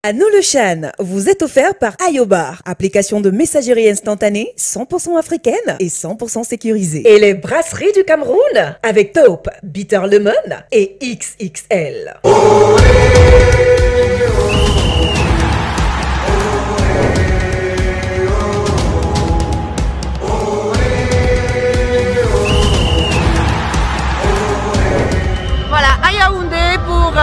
À nous le Chan vous êtes offert par Ayobar, application de messagerie instantanée 100% africaine et 100% sécurisée. Et les brasseries du Cameroun avec Taupe, Bitter Lemon et XXL. Voilà, à Yaoundé pour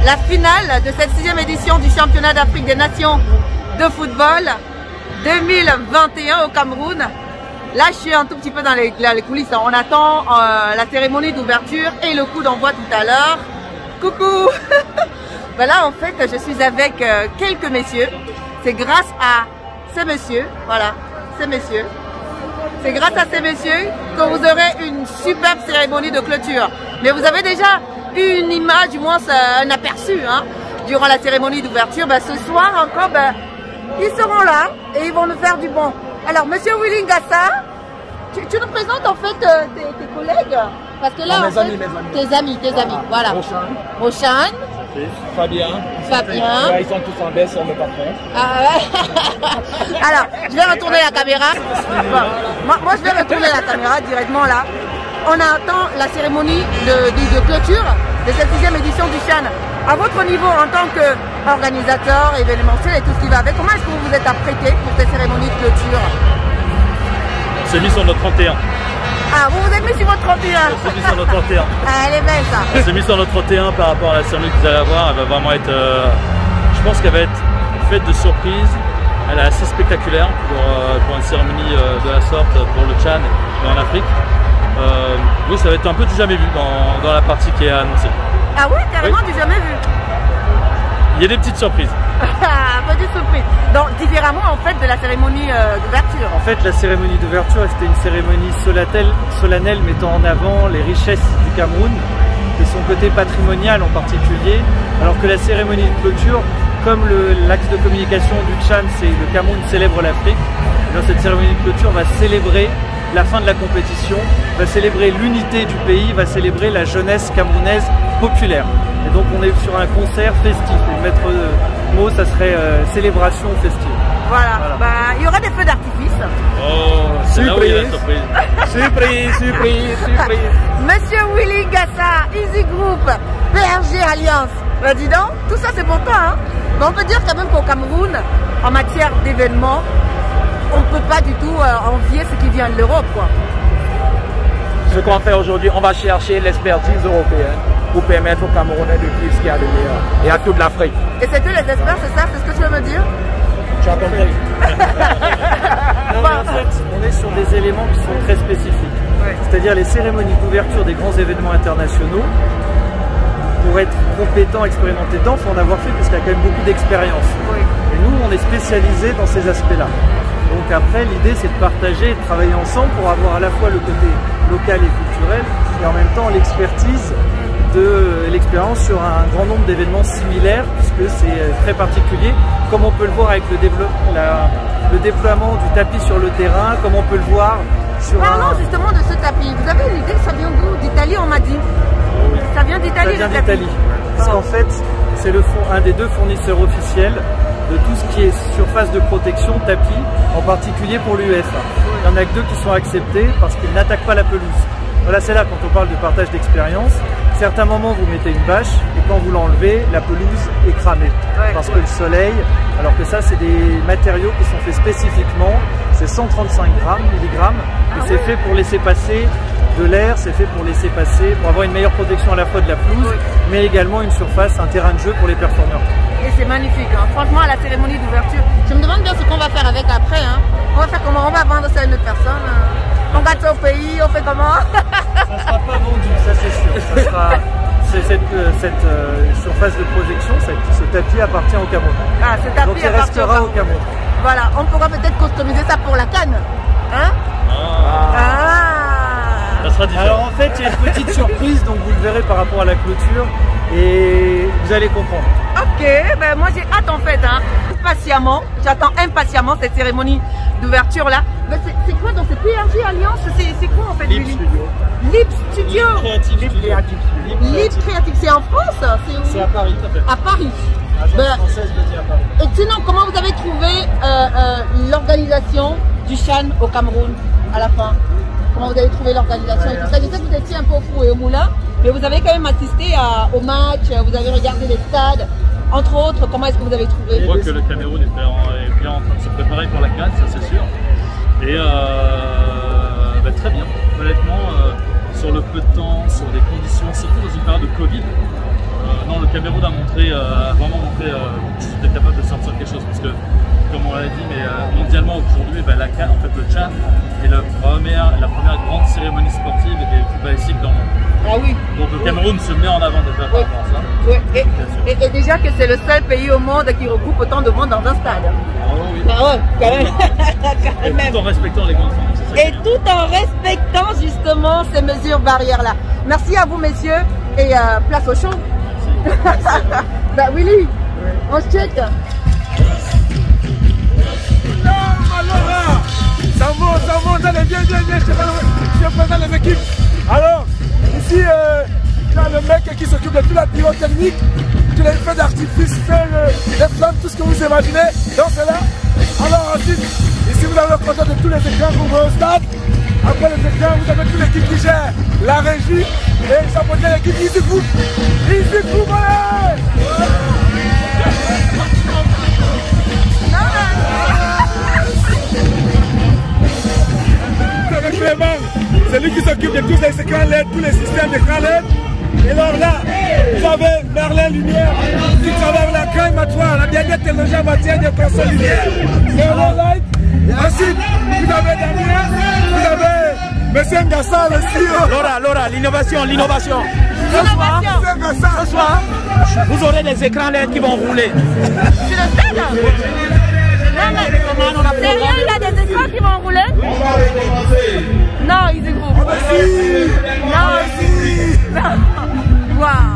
la finale de cette 6e édition du championnat d'Afrique des Nations de football 2021 au Cameroun. Là, je suis un tout petit peu dans les coulisses. On attend la cérémonie d'ouverture et le coup d'envoi tout à l'heure. Coucou. Ben là, en fait, je suis avec quelques messieurs. C'est grâce à ces messieurs, voilà, ces messieurs. C'est grâce à ces messieurs que vous aurez une superbe cérémonie de clôture. Mais vous avez déjà une image, du moins un aperçu, hein, durant la cérémonie d'ouverture. Ben, ce soir encore, ben, ils seront là et ils vont nous faire du bon. Alors, monsieur Willy Ngassa, tu nous présentes en fait tes collègues? Parce que là, mes amis. Tes amis, voilà. Roshan. Fabien. Ouais, ils sont tous en baisse sur le patron. Ah ouais. Alors, je vais retourner la caméra. Bon, moi, je vais retourner la caméra directement là. On attend la cérémonie de clôture de cette 6e édition du Chan. À votre niveau, en tant qu'organisateur, événementiel et tout ce qui va avec, comment est-ce que vous vous êtes apprêté pour cette cérémonie de clôture? On s'est mis sur notre 31. Ah, vous vous êtes mis sur votre 31? On s'est mis sur notre 31. Ah, elle est belle ça. On s'est mis sur notre 31 par rapport à la cérémonie que vous allez avoir. Elle va vraiment être, je pense qu'elle va être faite de surprise. Elle est assez spectaculaire pour une cérémonie de la sorte pour le Chan et en Afrique. Oui, ça va être un peu du jamais vu dans la partie qui est annoncée. Ah oui, carrément du jamais vu. Il y a des petites surprises. Petite surprise. Donc différemment en fait de la cérémonie d'ouverture. En fait, la cérémonie d'ouverture, c'était une cérémonie solennelle mettant en avant les richesses du Cameroun et son côté patrimonial en particulier, alors que la cérémonie de clôture, comme l'axe de communication du Chan, c'est le Cameroun célèbre l'Afrique, cette cérémonie de clôture va célébrer la fin de la compétition, va célébrer l'unité du pays, va célébrer la jeunesse camerounaise populaire. Et donc on est sur un concert festif. Et le maître mot, ça serait célébration festive. Voilà. Bah, il y aura des feux d'artifice. Oh, c'est là où il y a la surprise. surprise. Monsieur Willy Ngassa, Easy Group, PRG Alliance. Bah dis donc, tout ça c'est pour toi, hein. Mais on peut dire quand même qu'au Cameroun, en matière d'événements, on ne peut pas du tout envier ce qui vient de l'Europe, quoi. Ce qu'on fait aujourd'hui, on va chercher l'expertise européenne pour permettre aux Camerounais de vivre ce qu'il y a de meilleur et à toute l'Afrique. Et c'est eux les experts, c'est ça? C'est ce que tu veux me dire? Tu as compris? Non, mais en fait, on est sur des éléments qui sont très spécifiques. Ouais. C'est-à-dire les cérémonies d'ouverture des grands événements internationaux. Pour être compétent, expérimenté dedans, il faut en avoir fait parce qu'il y a quand même beaucoup d'expérience. Oui. Et nous, on est spécialisés dans ces aspects-là. Donc après, l'idée, c'est de partager et de travailler ensemble pour avoir à la fois le côté local et culturel et en même temps l'expertise de l'expérience sur un grand nombre d'événements similaires puisque c'est très particulier, comme on peut le voir avec le déploiement du tapis sur le terrain, comme on peut le voir sur Parlons justement de ce tapis. Vous avez une idée que ça vient d'où? D'Italie, on m'a dit. Oui. Ça vient d'Italie, Ça vient le tapis. d'Italie. Parce qu'en fait, c'est un des 2 fournisseurs officiels de tout ce qui est surface de protection, tapis, en particulier pour l'UEFA. Il n'y en a que 2 qui sont acceptés parce qu'ils n'attaquent pas la pelouse. Voilà, c'est là quand on parle de partage d'expérience. Certains moments, vous mettez une bâche et quand vous l'enlevez, la pelouse est cramée. Parce que le soleil, alors que ça, c'est des matériaux qui sont faits spécifiquement. C'est 135 milligrammes et c'est fait pour laisser passer de l'air, c'est fait pour laisser passer, pour avoir une meilleure protection à la fois de la pelouse, mais également une surface, un terrain de jeu pour les performeurs. Et c'est magnifique, hein. Franchement, à la cérémonie d'ouverture, je me demande bien ce qu'on va faire avec après, hein. On va faire comment? On va vendre ça à une autre personne, on garde ça au pays, on fait comment? Ça ne sera pas vendu, ça c'est sûr. Ça sera, cette surface de projection, ce tapis appartient au Cameroun. Ah, ce tapis donc il restera au Cameroun. Voilà, on pourra peut-être customiser ça pour la canne, hein? Ça sera différent. Alors en fait, il y a une petite surprise, donc vous le verrez par rapport à la clôture et vous allez comprendre. Ok, ben moi j'ai hâte en fait, hein. Impatiemment, j'attends impatiemment cette cérémonie d'ouverture là. Ben c'est quoi donc c'est PRG Alliance? C'est quoi en fait? Lip Studio. Lip Studio. Lip Creative. Lip Creative, c'est en France? C'est à Paris, tout à fait. À Paris. française dédiée à Paris. Et sinon, comment vous avez trouvé l'organisation du CHAN au Cameroun à la fin? Comment vous avez trouvé l'organisation et tout ça? Je sais que vous étiez un peu au four et au moulin, mais vous avez quand même assisté au match, vous avez regardé les stades. Entre autres, comment est-ce que vous avez trouvé? Je vois que le Cameroun est bien en train de se préparer pour la CAN, ça c'est sûr. Et très bien, honnêtement, sur le peu de temps, sur des conditions, surtout dans une période de Covid. Non, le Cameroun a vraiment montré qu'il était capable de sortir quelque chose. Parce que, comme on l'a dit, mais mondialement aujourd'hui, la CAN, en fait, le CHAN est la première grande cérémonie sportive et footballistique dans le monde. Ah oui. Donc le Cameroun se met en avant déjà par rapport à ça. Oui. Et déjà que c'est le seul pays au monde qui regroupe autant de monde dans un stade. Ah oui. Ah ouais, quand même. Et tout en respectant les grandes formes. Et tout en respectant justement ces mesures barrières-là. Merci à vous, messieurs, et place au show. Merci. Willy, on se check. Ça monte, allez, viens, je présente les équipes. Alors, ici, il y a le mec qui s'occupe de toute la pyrotechnique, tous les feux d'artifice, les flammes, tout ce que vous imaginez. Donc c'est là. Alors ensuite, ici vous avez le contrôle de tous les écrans qu'on voit au stade. Après les écrans, vous avez toute l'équipe qui gère la régie. Et ça peut être l'équipe Easy Group. Easy Group, allez! C'est lui qui s'occupe de tous les écrans LED, tous les systèmes d'écran LED. Et alors là, vous avez Merlin Lumière qui travaille la crème à toi, la dernière technologie en matière de console lumière. Merlin Light. Ensuite, vous avez Damien, vous avez Monsieur Ngassa, le CEO. Laura, l'innovation. Ce soir, vous aurez des écrans LED qui vont rouler. C'est le stade. Derrière, il y a des écrans qui vont rouler. Non, Easy Group. Non, Wow.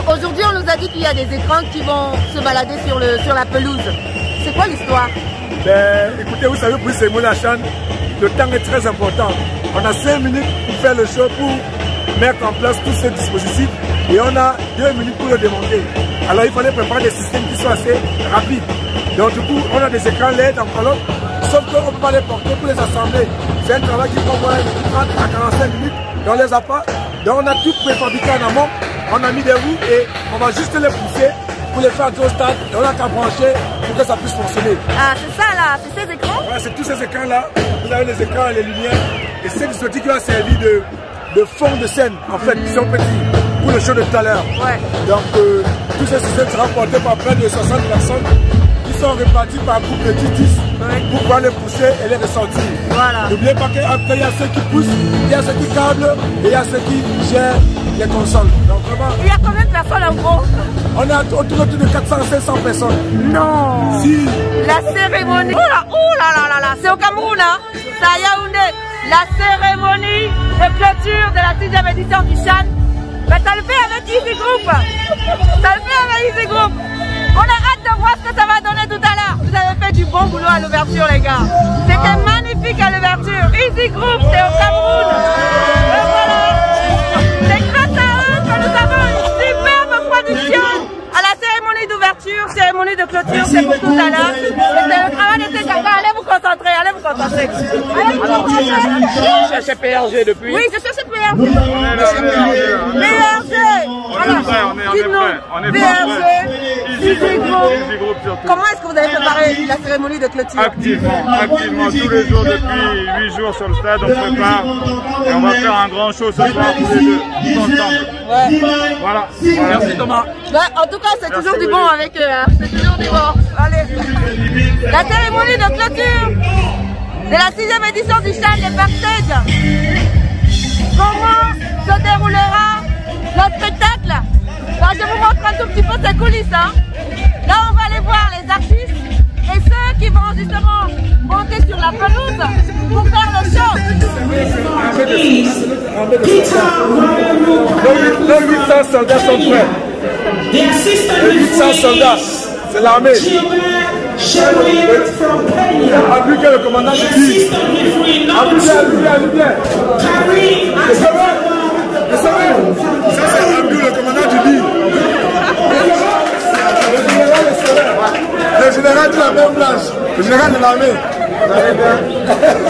Aujourd'hui, on nous a dit qu'il y a des écrans qui vont se balader sur la pelouse. C'est quoi l'histoire? Écoutez, vous savez, pour ces mots la chaîne, le temps est très important. On a 5 minutes pour faire le show, pour mettre en place tous ces dispositifs. Et on a 2 minutes pour le démonter. Alors il fallait préparer des systèmes qui soient assez rapides. Donc du coup, on a des écrans LED en colonne, sauf qu'on ne peut pas les porter pour les assembler. C'est un travail qui prend 30 à 45 minutes. Et on les a pas. Donc on a tout préfabriqué en amont. On a mis des roues et on va juste les pousser pour les faire au stade. Et on a qu'à brancher pour que ça puisse fonctionner. Ah, c'est ça là, c'est ces écrans? Ouais, c'est tous ces écrans là. Vous avez les écrans et les lumières. Et c'est une sortie qui va servir de fond de scène, en fait, si on peut dire, pour le show de tout à l'heure. Ouais. Donc, tous ces systèmes seront portés par près de 60 personnes qui sont répartis par groupe de 10 pour pouvoir les pousser et les ressortir. Voilà. N'oubliez pas qu'après, il y a ceux qui poussent, il y a ceux qui câblent et il y a ceux qui gèrent les consoles. Donc, vraiment. Il y a combien de personnes en gros? On a autour de 400 à 500 personnes. Non. Si. La cérémonie. Oh là là. C'est au Cameroun, hein? C'est à Yaoundé. La cérémonie de clôture de la 6e édition du CHAN. Ben, ça le fait avec Easy Group. On a hâte de voir ce que ça va donner tout à l'heure. Vous avez fait du bon boulot à l'ouverture, les gars. C'était magnifique à l'ouverture. Easy Group, c'est au Cameroun. Et voilà. C'est grâce à eux que nous avons une superbe production à la cérémonie d'ouverture, cérémonie de clôture, c'est pour tout à l'heure. Et c'est le travail de ces gars. Allez vous concentrer. Cherchez PRG depuis. Oui, je cherche PRG. Voilà. On est PRG, Easy Group. surtout. Comment est-ce que vous avez préparé la cérémonie de clôture? Activement, tous les jours depuis 8 jours sur le stade, on prépare et on va faire un grand show ce soir tous les deux, tous ensemble. Ouais. Voilà. Merci Thomas. En tout cas, c'est toujours du bon avec eux. C'est toujours du bon. Allez. La cérémonie de clôture. de la 6e édition du CHAN des Backstage. Comment se déroulera le spectacle? Je vous montre un tout petit peu ces coulisses. Hein. Là, on va aller voir les artistes et ceux qui vont justement monter sur la pelouse pour faire le show. Les 800 soldats sont prêts. Les 800 soldats, c'est l'armée. Appliquez le commandant de l'île. Appliquez. Ça c'est Abdou, le commandant du lit. Le général de la même blanche, le général de l'armée. Le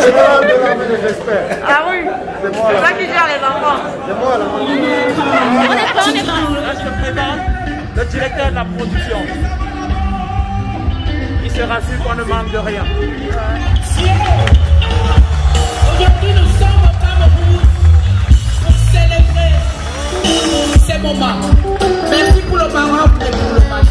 général de l'armée des experts. Ah oui, c'est moi qui gère les enfants. C'est moi là. On est pas. Là, je te présente le directeur de la production. Il se rassure qu'on ne manque de rien. Aujourd'hui, nous sommes au Cameroun pour célébrer ces moments. Merci pour le Maroc et pour le Mali.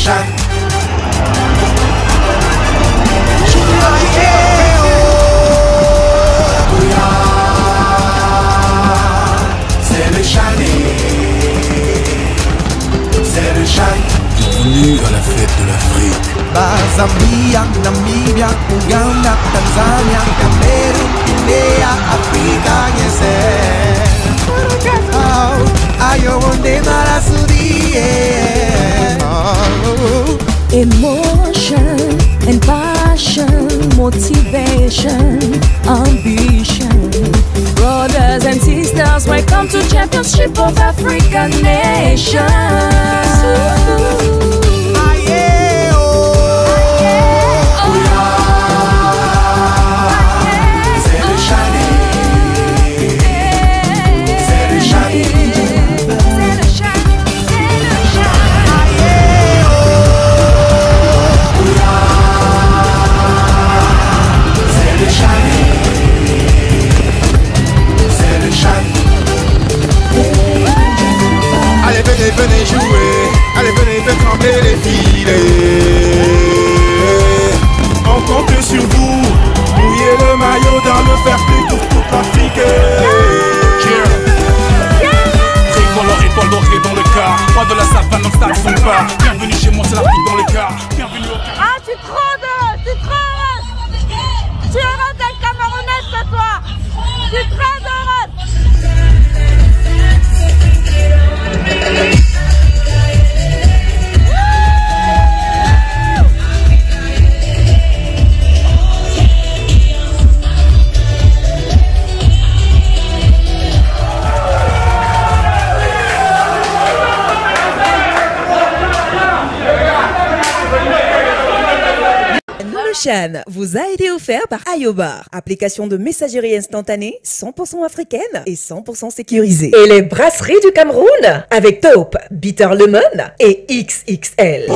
Chan. C'est le Chané. C'est le Chan. Bienvenue à la fête de l'Afrique. Zambia, Namibia, Uganda, Tanzania, Cameroun, Guinea, Africa, yes. Ayo onde marasuri. Emotion and passion, motivation, ambition. Brothers and sisters, welcome to Championship of African Nations. Venez jouer, allez venez faire trembler les filets. On compte sur vous, mouillez le maillot dans le fair play pour toute l'Afrique. Tricolore étoile dorée dans le car. Pas de la savane, non stade son pas. Bienvenue chez moi, c'est l'Afrique dans le car. Bienvenue au car. Ah, tu es trop heureuse, tu es trop heureuse. Tu es heureuse d'être Camerounaise ce soir. Tu es très heureuse. Le Chan vous a été offert par Ayobar, application de messagerie instantanée 100% africaine et 100% sécurisée. Et les brasseries du Cameroun avec Taupe, Bitter Lemon et XXL.